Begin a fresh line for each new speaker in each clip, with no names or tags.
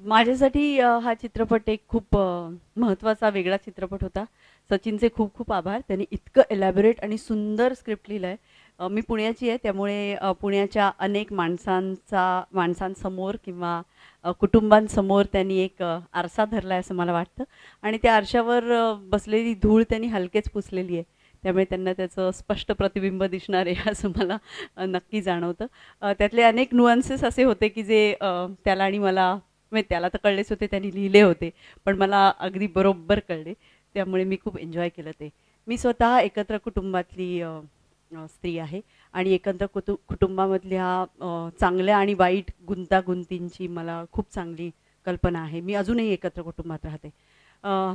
माझ्यासाठी हा चित्रपट एक खूप महत्त्वाचा वेगळा चित्रपट होता. सचिनचे खूप खूप आभार. त्यांनी इतकं एलॅबोरेट आणि सुंदर स्क्रिप्ट लिहिलं आहे. मी पुण्याची आहे त्यामुळे पुण्याच्या अनेक माणसांसमोर किंवा कुटुंबांसमोर त्यांनी एक आरसा धरला आहे असं मला वाटतं. आणि त्या आरशावर बसलेली धूळ त्यांनी हलकेच पुसलेली आहे. त्यामुळे त्यांना त्याचं स्पष्ट प्रतिबिंब दिसणार आहे असं मला नक्की जाणवतं. त्यातले अनेक नुअन्सेस असे होते की जे त्याला आणि मला म्हणजे त्याला तर कळलेच होते, त्यांनी लिहिले होते, पण मला अगदी बरोबर कळले. त्यामुळे मी खूप एन्जॉय केलं ते. मी स्वतः एकत्र कुटुंबातली स्त्री आहे आणि एकत्र कुटुंबामधल्या चांगल्या आणि वाईट गुंतागुंतींची मला खूप चांगली कल्पना आहे. मी अजूनही एकत्र कुटुंबात राहते. अ,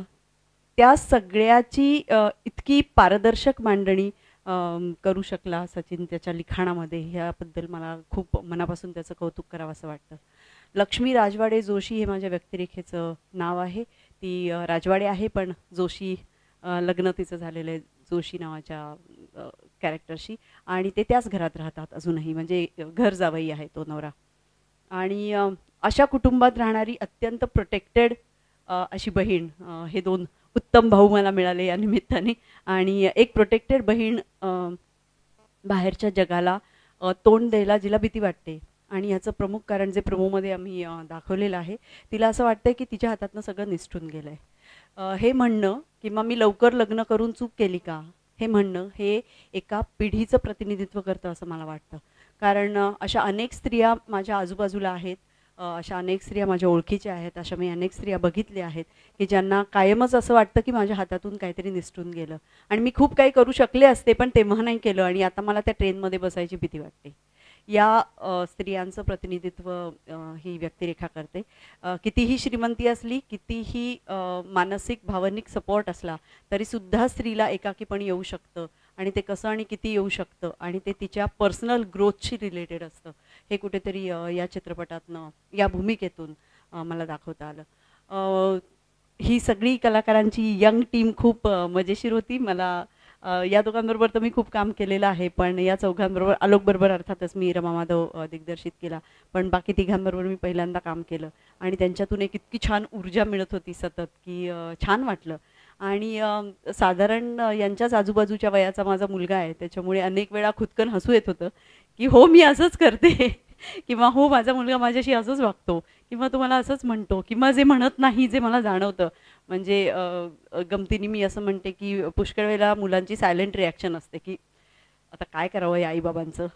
त्या सगळ्याची इतकी पारदर्शक मांडणी करू शकला सचिन त्याच्या लिखाणामध्ये, ह्याबद्दल मला खूप मनापासून त्याचं कौतुक करावं असं वाटतं. लक्ष्मी राजवाडे जोशी हे माझ्या व्यक्तिरेखेचं नाव आहे. ती राजवाडे आहे पण जोशी लग्न तिचं झालेलं आहे जोशी नावाच्या कॅरेक्टरशी आणि ते त्याच घरात राहतात अजूनही, म्हणजे घर जावई आहे तो नवरा. आणि अशा कुटुंबात राहणारी अत्यंत प्रोटेक्टेड अशी बहीण, हे दोन उत्तम भाऊ मला मिळाले या निमित्ताने. आणि एक प्रोटेक्टेड बहीण बाहेरच्या जगाला तोंड द्यायला जिला भीती वाटते. आणि याचं प्रमुख कारण जे प्रोमोमध्ये आम्ही दाखवलेलं आहे, तिला असं वाटतं की तिच्या हातातनं सगळं निसटून गेलं आहे. हे म्हणणं किंवा मी लवकर लग्न करून चूक केली का, हे म्हणणं हे एका पिढीचं प्रतिनिधित्व करतं असं मला वाटतं. कारण अशा अनेक स्त्रिया माझ्या आजूबाजूला आहेत, अशा अनेक स्त्रिया माझ्या ओळखीच्या आहेत, अशा मी अनेक स्त्रिया बघितल्या आहेत की ज्यांना कायमच असं वाटतं की माझ्या हातातून काहीतरी निसटून गेलं आणि मी खूप काही करू शकले असते पण तेव्हा नाही केलं आणि आता मला त्या ट्रेनमध्ये बसायची भीती वाटते. या स्त्रियांचं प्रतिनिधित्व ही व्यक्तिरेखा करते. कितीही श्रीमंती असली, कितीही मानसिक भावनिक सपोर्ट असला तरीसुद्धा स्त्रीला एकाकीपण येऊ शकतं आणि ते कसं आणि किती येऊ शकतं आणि ते तिच्या पर्सनल ग्रोथशी रिलेटेड असतं. हे कुठेतरी या चित्रपटातनं, या भूमिकेतून मला दाखवता आलं. ही सगळी कलाकारांची यंग टीम खूप मजेशीर होती. मला या दोघांबरोबर तर मी खूप काम केलेलं आहे, पण या चौघांबरोबर, आलोकबरोबर अर्थातच मी रमा माधव दिग्दर्शित केला, पण बाकी तिघांबरोबर मी पहिल्यांदा काम केलं आणि त्यांच्यातून एक इतकी छान ऊर्जा मिळत होती सतत की छान वाटलं. आणि साधारण यांच्याच आजूबाजूच्या वयाचा माझा मुलगा आहे, त्याच्यामुळे अनेक वेळा खुदकन हसू येत होतं की हो मी असंच करते किंवा हो माझा मुलगा माझ्याशी असंच वागतो किंवा तो मला असंच म्हणतो किंवा जे म्हणत नाही जे मला जाणवतं. म्हणजे गमतीने मी असं म्हणते की पुष्कळ वेळेला मुलांची सायलेंट रिॲक्शन असते की आता काय करावं या आईबाबांचं,